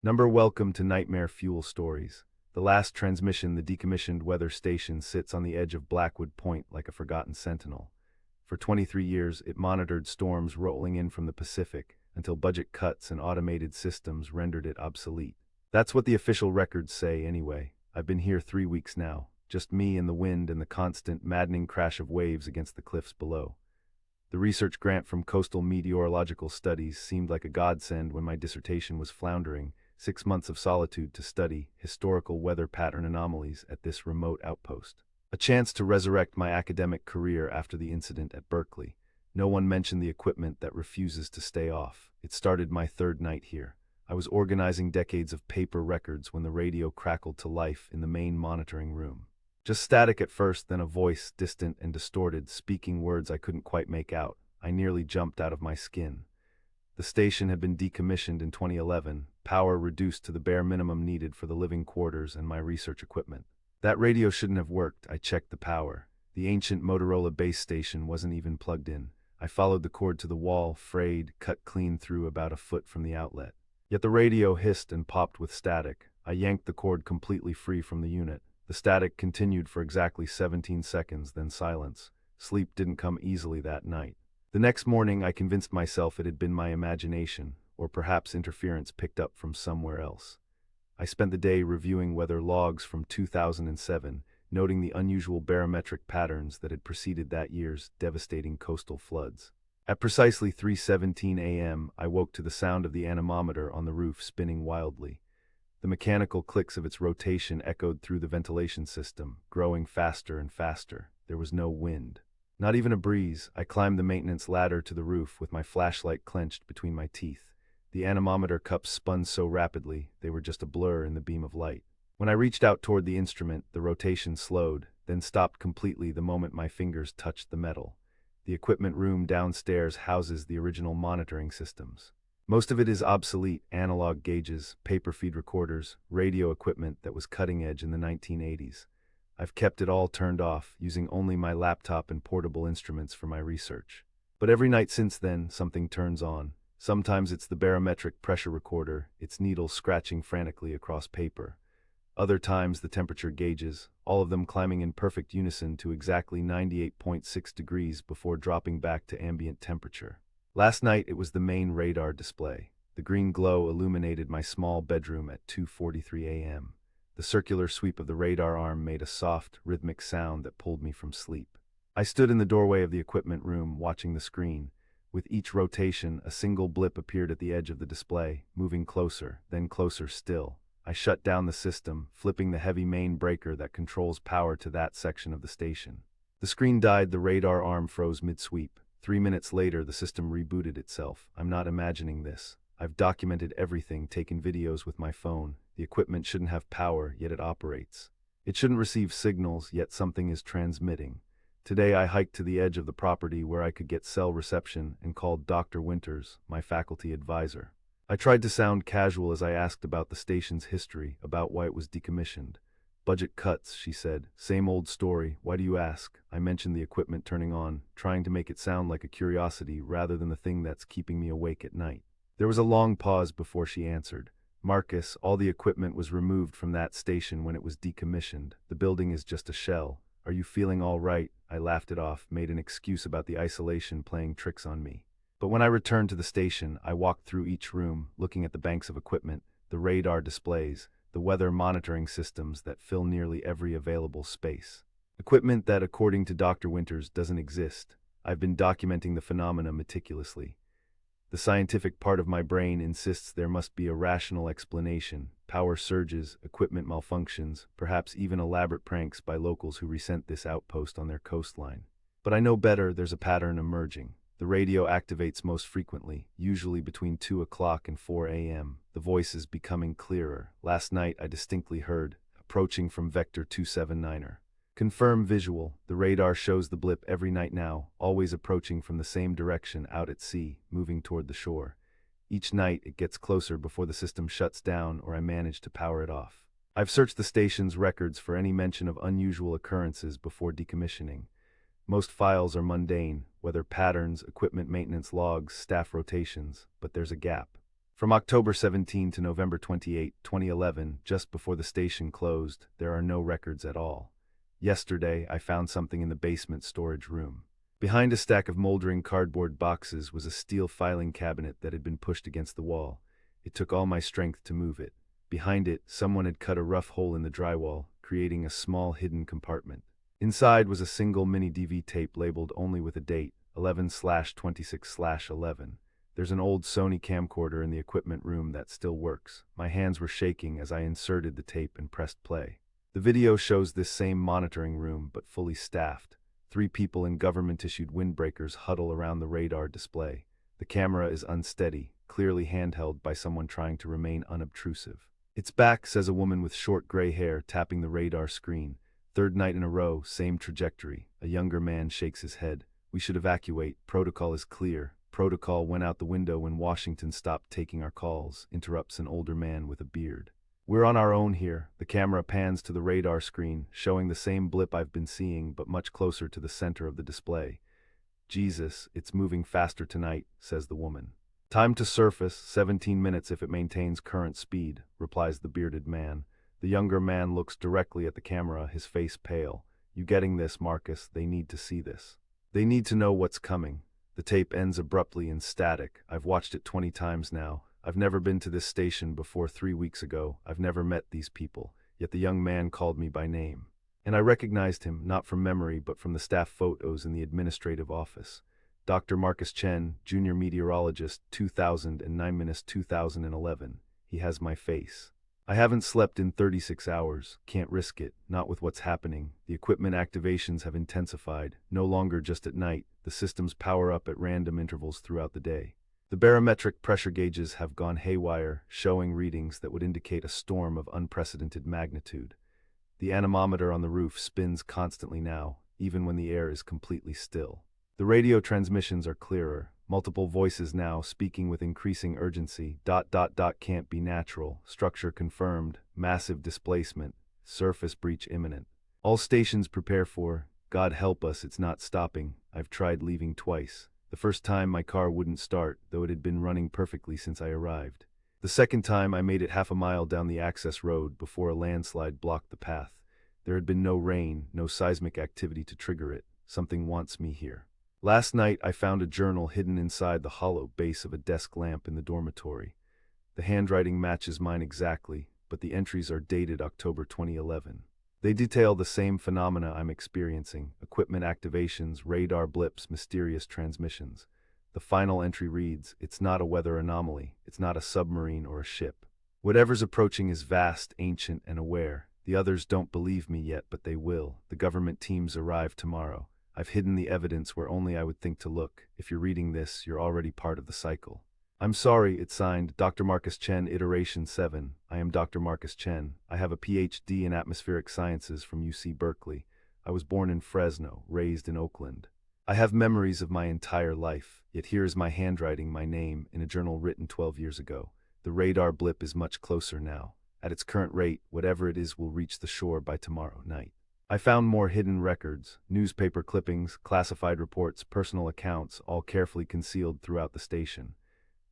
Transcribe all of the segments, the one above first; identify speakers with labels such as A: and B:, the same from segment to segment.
A: Welcome to Nightmare Fuel Stories. The last transmission, the decommissioned weather station sits on the edge of Blackwood Point like a forgotten sentinel. For 23 years, it monitored storms rolling in from the Pacific until budget cuts and automated systems rendered it obsolete. That's what the official records say anyway. I've been here 3 weeks now, just me and the wind and the constant, maddening crash of waves against the cliffs below. The research grant from Coastal Meteorological Studies seemed like a godsend when my dissertation was floundering. 6 months of solitude to study historical weather pattern anomalies at this remote outpost. A chance to resurrect my academic career after the incident at Berkeley. No one mentioned the equipment that refuses to stay off. It started my third night here. I was organizing decades of paper records when the radio crackled to life in the main monitoring room. Just static at first, then a voice, distant and distorted, speaking words I couldn't quite make out. I nearly jumped out of my skin. The station had been decommissioned in 2011, power reduced to the bare minimum needed for the living quarters and my research equipment. That radio shouldn't have worked. I checked the power. The ancient Motorola base station wasn't even plugged in. I followed the cord to the wall, frayed, cut clean through about a foot from the outlet. Yet the radio hissed and popped with static. I yanked the cord completely free from the unit. The static continued for exactly 17 seconds, then silence. Sleep didn't come easily that night. The next morning, I convinced myself it had been my imagination, or perhaps interference picked up from somewhere else. I spent the day reviewing weather logs from 2007, noting the unusual barometric patterns that had preceded that year's devastating coastal floods. At precisely 3:17 a.m., I woke to the sound of the anemometer on the roof spinning wildly. The mechanical clicks of its rotation echoed through the ventilation system, growing faster and faster. There was no wind. Not even a breeze. I climbed the maintenance ladder to the roof with my flashlight clenched between my teeth. The anemometer cups spun so rapidly, they were just a blur in the beam of light. When I reached out toward the instrument, the rotation slowed, then stopped completely the moment my fingers touched the metal. The equipment room downstairs houses the original monitoring systems. Most of it is obsolete: analog gauges, paper feed recorders, radio equipment that was cutting edge in the 1980s. I've kept it all turned off, using only my laptop and portable instruments for my research. But every night since then, something turns on. Sometimes it's the barometric pressure recorder, its needle scratching frantically across paper. Other times the temperature gauges, all of them climbing in perfect unison to exactly 98.6 degrees before dropping back to ambient temperature. Last night it was the main radar display. The green glow illuminated my small bedroom at 2:43 a.m. The circular sweep of the radar arm made a soft, rhythmic sound that pulled me from sleep. I stood in the doorway of the equipment room, watching the screen. With each rotation, a single blip appeared at the edge of the display, moving closer, then closer still. I shut down the system, flipping the heavy main breaker that controls power to that section of the station. The screen died, the radar arm froze mid-sweep. 3 minutes later, the system rebooted itself. I'm not imagining this. I've documented everything, taken videos with my phone. The equipment shouldn't have power, yet it operates. It shouldn't receive signals, yet something is transmitting. Today I hiked to the edge of the property where I could get cell reception and called Dr. Winters, my faculty advisor. I tried to sound casual as I asked about the station's history, about why it was decommissioned. Budget cuts, she said. Same old story. Why do you ask? I mentioned the equipment turning on, trying to make it sound like a curiosity rather than the thing that's keeping me awake at night. There was a long pause before she answered. Marcus, all the equipment was removed from that station when it was decommissioned. The building is just a shell. Are you feeling all right? I laughed it off, made an excuse about the isolation playing tricks on me. But when I returned to the station, I walked through each room, looking at the banks of equipment, the radar displays, the weather monitoring systems that fill nearly every available space. Equipment that, according to Dr. Winters, doesn't exist. I've been documenting the phenomena meticulously. The scientific part of my brain insists there must be a rational explanation: power surges, equipment malfunctions, perhaps even elaborate pranks by locals who resent this outpost on their coastline. But I know better. There's a pattern emerging. The radio activates most frequently, usually between 2 o'clock and 4 a.m. The voice is becoming clearer. Last night I distinctly heard, approaching from Vector 279er. Confirm visual. The radar shows the blip every night now, always approaching from the same direction out at sea, moving toward the shore. Each night it gets closer before the system shuts down or I manage to power it off. I've searched the station's records for any mention of unusual occurrences before decommissioning. Most files are mundane, weather patterns, equipment maintenance logs, staff rotations, but there's a gap. From October 17 to November 28, 2011, just before the station closed, there are no records at all. Yesterday, I found something in the basement storage room. Behind a stack of moldering cardboard boxes was a steel filing cabinet that had been pushed against the wall. It took all my strength to move it. Behind it, someone had cut a rough hole in the drywall, creating a small hidden compartment. Inside was a single mini DV tape labeled only with a date, 11/26/11. There's an old Sony camcorder in the equipment room that still works. My hands were shaking as I inserted the tape and pressed play. The video shows this same monitoring room, but fully staffed. 3 people in government-issued windbreakers huddle around the radar display. The camera is unsteady, clearly handheld by someone trying to remain unobtrusive. "It's back," says a woman with short gray hair, tapping the radar screen. "Third night in a row, same trajectory." A younger man shakes his head. "We should evacuate. Protocol is clear." "Protocol went out the window when Washington stopped taking our calls," interrupts an older man with a beard. "We're on our own here." The camera pans to the radar screen, showing the same blip I've been seeing, but much closer to the center of the display. "Jesus, it's moving faster tonight," says the woman. "Time to surface, 17 minutes if it maintains current speed," replies the bearded man. The younger man looks directly at the camera, his face pale. "You getting this, Marcus? They need to see this. They need to know what's coming." The tape ends abruptly in static. I've watched it 20 times now. I've never been to this station before 3 weeks ago. I've never met these people, yet the young man called me by name. And I recognized him, not from memory, but from the staff photos in the administrative office. Dr. Marcus Chen, junior meteorologist, 2009-2011. He has my face. I haven't slept in 36 hours. Can't risk it, not with what's happening. The equipment activations have intensified, no longer just at night. The systems power up at random intervals throughout the day. The barometric pressure gauges have gone haywire, showing readings that would indicate a storm of unprecedented magnitude. The anemometer on the roof spins constantly now, even when the air is completely still. The radio transmissions are clearer, multiple voices now speaking with increasing urgency. ... Can't be natural, structure confirmed, massive displacement, surface breach imminent. All stations prepare for, God help us, it's not stopping. I've tried leaving twice. The first time my car wouldn't start, though it had been running perfectly since I arrived. The second time I made it half a mile down the access road before a landslide blocked the path. There had been no rain, no seismic activity to trigger it. Something wants me here. Last night I found a journal hidden inside the hollow base of a desk lamp in the dormitory. The handwriting matches mine exactly, but the entries are dated October 2011. They detail the same phenomena I'm experiencing: equipment activations, radar blips, mysterious transmissions. The final entry reads, "It's not a weather anomaly, it's not a submarine or a ship. Whatever's approaching is vast, ancient, and aware. The others don't believe me yet, but they will. The government teams arrive tomorrow. I've hidden the evidence where only I would think to look. If you're reading this, you're already part of the cycle." I'm sorry, it's signed Dr. Marcus Chen, Iteration 7. I am Dr. Marcus Chen. I have a PhD in atmospheric sciences from UC Berkeley. I was born in Fresno, raised in Oakland. I have memories of my entire life, yet here is my handwriting, my name, in a journal written 12 years ago. The radar blip is much closer now. At its current rate, whatever it is will reach the shore by tomorrow night. I found more hidden records, newspaper clippings, classified reports, personal accounts, all carefully concealed throughout the station.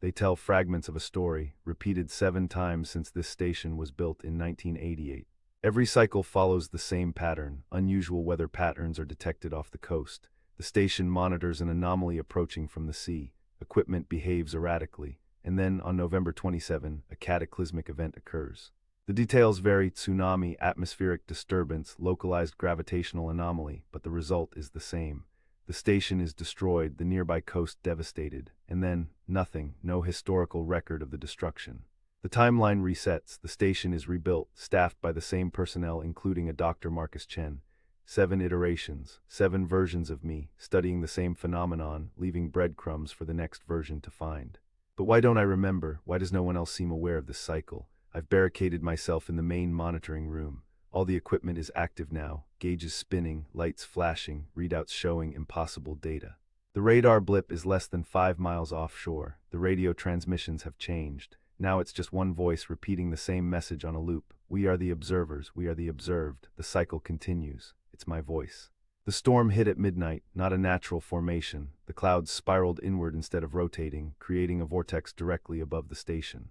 A: They tell fragments of a story, repeated 7 times since this station was built in 1988. Every cycle follows the same pattern. Unusual weather patterns are detected off the coast. The station monitors an anomaly approaching from the sea. Equipment behaves erratically. And then, on November 27, a cataclysmic event occurs. The details vary: tsunami, atmospheric disturbance, localized gravitational anomaly, but the result is the same. The station is destroyed, the nearby coast devastated, and then, nothing, no historical record of the destruction. The timeline resets, the station is rebuilt, staffed by the same personnel including a Dr. Marcus Chen. 7 iterations, 7 versions of me, studying the same phenomenon, leaving breadcrumbs for the next version to find. But why don't I remember? Why does no one else seem aware of this cycle? I've barricaded myself in the main monitoring room. All the equipment is active now, gauges spinning, lights flashing, readouts showing impossible data. The radar blip is less than 5 miles offshore. The radio transmissions have changed. Now it's just one voice repeating the same message on a loop. "We are the observers, we are the observed." The cycle continues. It's my voice. The storm hit at midnight, not a natural formation. The clouds spiraled inward instead of rotating, creating a vortex directly above the station.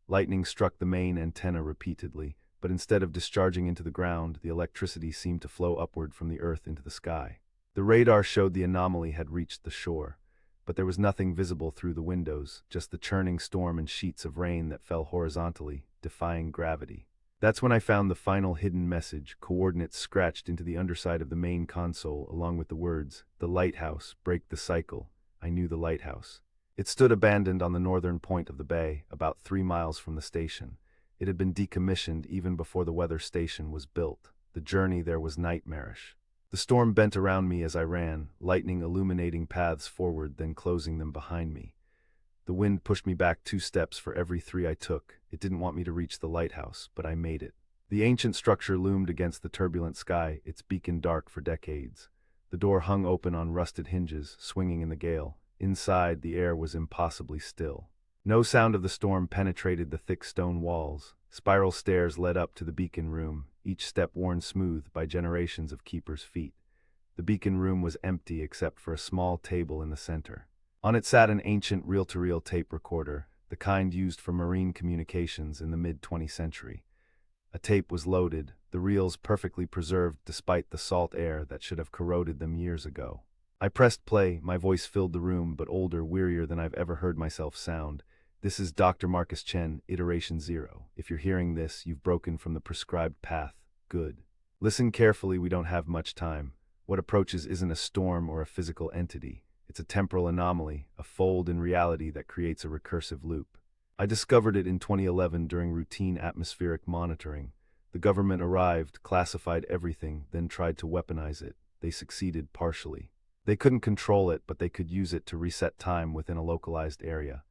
A: Lightning struck the main antenna repeatedly, but instead of discharging into the ground, the electricity seemed to flow upward from the earth into the sky. The radar showed the anomaly had reached the shore, but there was nothing visible through the windows, just the churning storm and sheets of rain that fell horizontally, defying gravity. That's when I found the final hidden message, coordinates scratched into the underside of the main console, along with the words, "The lighthouse, break the cycle." I knew the lighthouse. It stood abandoned on the northern point of the bay, about 3 miles from the station. It had been decommissioned even before the weather station was built. The journey there was nightmarish. The storm bent around me as I ran, lightning illuminating paths forward, then closing them behind me. The wind pushed me back 2 steps for every 3 I took. It didn't want me to reach the lighthouse, but I made it. The ancient structure loomed against the turbulent sky, its beacon dark for decades. The door hung open on rusted hinges, swinging in the gale. Inside, the air was impossibly still. No sound of the storm penetrated the thick stone walls. Spiral stairs led up to the beacon room, each step worn smooth by generations of keepers' feet. The beacon room was empty except for a small table in the center. On it sat an ancient reel-to-reel tape recorder, the kind used for marine communications in the mid-20th century. A tape was loaded, the reels perfectly preserved despite the salt air that should have corroded them years ago. I pressed play, my voice filled the room, but older, wearier than I've ever heard myself sound. "This is Dr. Marcus Chen, Iteration 0. If you're hearing this, you've broken from the prescribed path. Good. Listen carefully, we don't have much time. What approaches isn't a storm or a physical entity. It's a temporal anomaly, a fold in reality that creates a recursive loop. I discovered it in 2011 during routine atmospheric monitoring. The government arrived, classified everything, then tried to weaponize it. They succeeded partially. They couldn't control it, but they could use it to reset time within a localized area.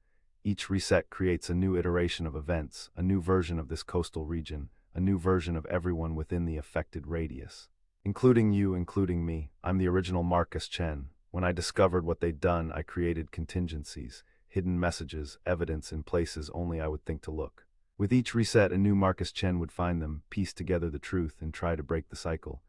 A: Each reset creates a new iteration of events, a new version of this coastal region, a new version of everyone within the affected radius. Including you, including me. I'm the original Marcus Chen. When I discovered what they'd done, I created contingencies, hidden messages, evidence in places only I would think to look. With each reset, a new Marcus Chen would find them, piece together the truth, and try to break the cycle.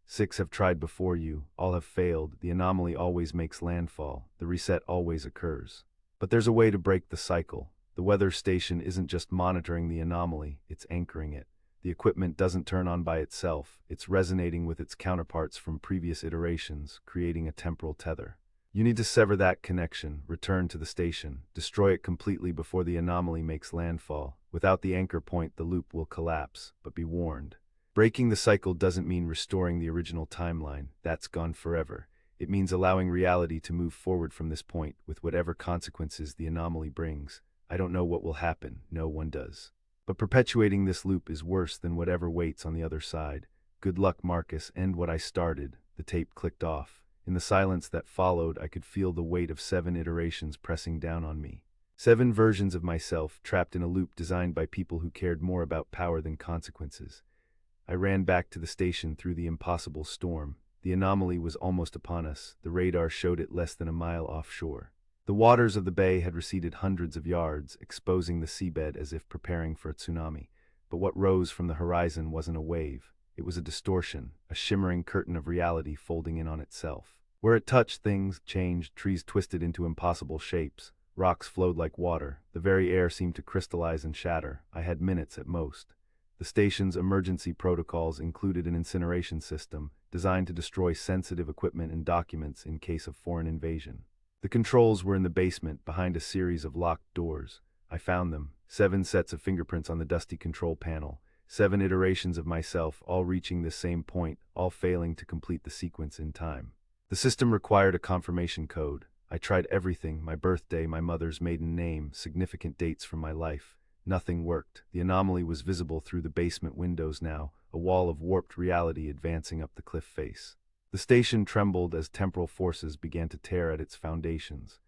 A: 6 have tried before you, all have failed. The anomaly always makes landfall, the reset always occurs. But there's a way to break the cycle. The weather station isn't just monitoring the anomaly, it's anchoring it. The equipment doesn't turn on by itself, it's resonating with its counterparts from previous iterations, creating a temporal tether. You need to sever that connection, return to the station, destroy it completely before the anomaly makes landfall. Without the anchor point, the loop will collapse, but be warned. Breaking the cycle doesn't mean restoring the original timeline, that's gone forever. It means allowing reality to move forward from this point, with whatever consequences the anomaly brings. I don't know what will happen, no one does. But perpetuating this loop is worse than whatever waits on the other side. Good luck, Marcus, end what I started. The tape clicked off. In the silence that followed, I could feel the weight of 7 iterations pressing down on me. 7 versions of myself, trapped in a loop designed by people who cared more about power than consequences. I ran back to the station through the impossible storm. The anomaly was almost upon us. The radar showed it less than a mile offshore. The waters of the bay had receded hundreds of yards, exposing the seabed as if preparing for a tsunami. But what rose from the horizon wasn't a wave. It was a distortion, a shimmering curtain of reality folding in on itself. Where it touched, things changed, trees twisted into impossible shapes. Rocks flowed like water. The very air seemed to crystallize and shatter. I had minutes at most. The station's emergency protocols included an incineration system designed to destroy sensitive equipment and documents in case of foreign invasion. The controls were in the basement, behind a series of locked doors. I found them, 7 sets of fingerprints on the dusty control panel, 7 iterations of myself, all reaching the same point, all failing to complete the sequence in time. The system required a confirmation code. I tried everything, my birthday, my mother's maiden name, significant dates from my life. Nothing worked. The anomaly was visible through the basement windows now, a wall of warped reality advancing up the cliff face. The station trembled as temporal forces began to tear at its foundations.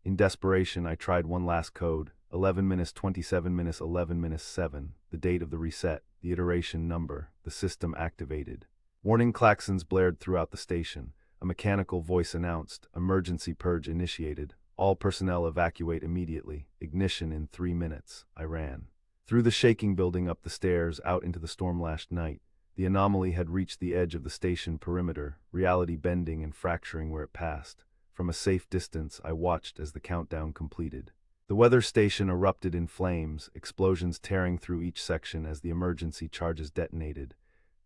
A: In desperation, I tried one last code, 11-27-11-7, the date of the reset, the iteration number, the system activated. Warning klaxons blared throughout the station. A mechanical voice announced, "Emergency purge initiated. All personnel evacuate immediately. Ignition in 3 minutes." I ran. Through the shaking building, up the stairs, out into the storm-lashed night. The anomaly had reached the edge of the station perimeter, reality bending and fracturing where it passed. From a safe distance, I watched as the countdown completed. The weather station erupted in flames, explosions tearing through each section as the emergency charges detonated.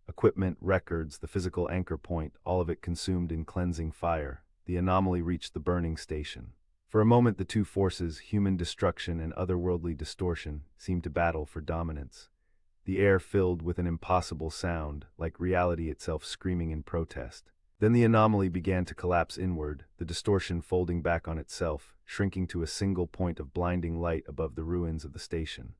A: Equipment, records, the physical anchor point, all of it consumed in cleansing fire. The anomaly reached the burning station. For a moment, the two forces, human destruction and otherworldly distortion, seemed to battle for dominance. The air filled with an impossible sound, like reality itself screaming in protest. Then the anomaly began to collapse inward, the distortion folding back on itself, shrinking to a single point of blinding light above the ruins of the station.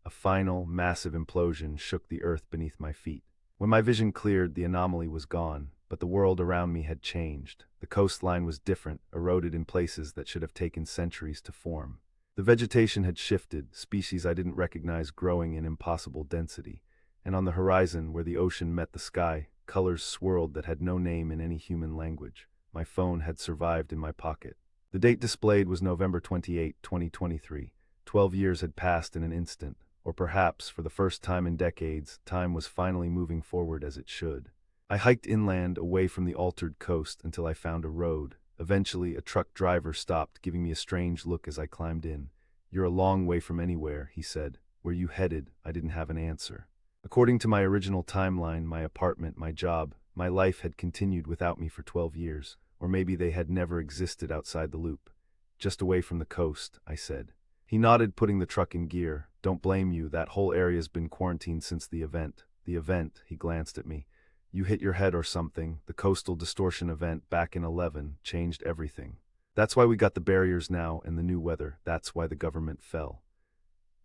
A: A final, massive implosion shook the earth beneath my feet. When my vision cleared, the anomaly was gone, but the world around me had changed. The coastline was different, eroded in places that should have taken centuries to form. The vegetation had shifted, species I didn't recognize growing in impossible density. And on the horizon, where the ocean met the sky, colors swirled that had no name in any human language. My phone had survived in my pocket. The date displayed was November 28, 2023. 12 years had passed in an instant, or perhaps, for the first time in decades, time was finally moving forward as it should. I hiked inland away from the altered coast until I found a road. Eventually, a truck driver stopped, giving me a strange look as I climbed in. "You're a long way from anywhere," he said. "Where you headed?" I didn't have an answer. According to my original timeline, my apartment, my job, my life had continued without me for 12 years, or maybe they had never existed outside the loop. "Just away from the coast," I said. He nodded, putting the truck in gear. "Don't blame you, that whole area's been quarantined since the event." "The event?" He glanced at me. "You hit your head or something. The coastal distortion event back in 11 changed everything. That's why we got the barriers now and the new weather. That's why the government fell."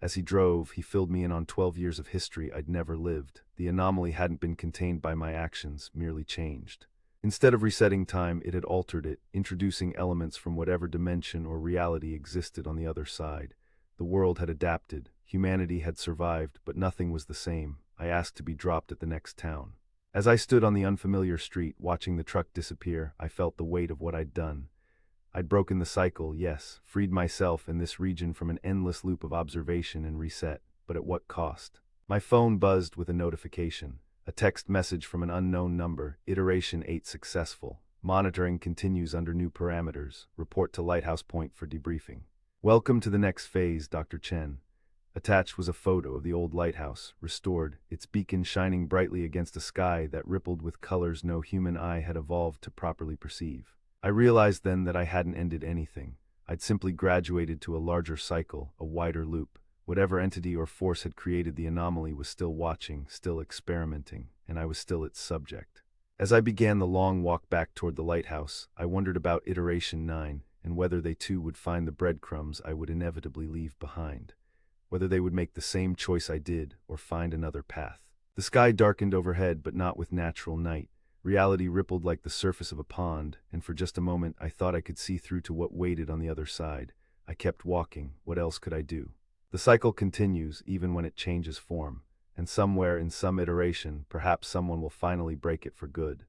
A: As he drove, he filled me in on 12 years of history I'd never lived. The anomaly hadn't been contained by my actions, merely changed. Instead of resetting time, it had altered it, introducing elements from whatever dimension or reality existed on the other side. The world had adapted, humanity had survived, but nothing was the same. I asked to be dropped at the next town. As I stood on the unfamiliar street, watching the truck disappear, I felt the weight of what I'd done. I'd broken the cycle, yes, freed myself in this region from an endless loop of observation and reset, but at what cost? My phone buzzed with a notification. A text message from an unknown number. "Iteration 8 successful. Monitoring continues under new parameters. Report to Lighthouse Point for debriefing. Welcome to the next phase, Dr. Chen." Attached was a photo of the old lighthouse, restored, its beacon shining brightly against a sky that rippled with colors no human eye had evolved to properly perceive. I realized then that I hadn't ended anything. I'd simply graduated to a larger cycle, a wider loop. Whatever entity or force had created the anomaly was still watching, still experimenting, and I was still its subject. As I began the long walk back toward the lighthouse, I wondered about Iteration 9, and whether they too would find the breadcrumbs I would inevitably leave behind. Whether they would make the same choice I did, or find another path. The sky darkened overhead, but not with natural night. Reality rippled like the surface of a pond, and for just a moment I thought I could see through to what waited on the other side. I kept walking. What else could I do? The cycle continues, even when it changes form. And somewhere in some iteration, perhaps someone will finally break it for good.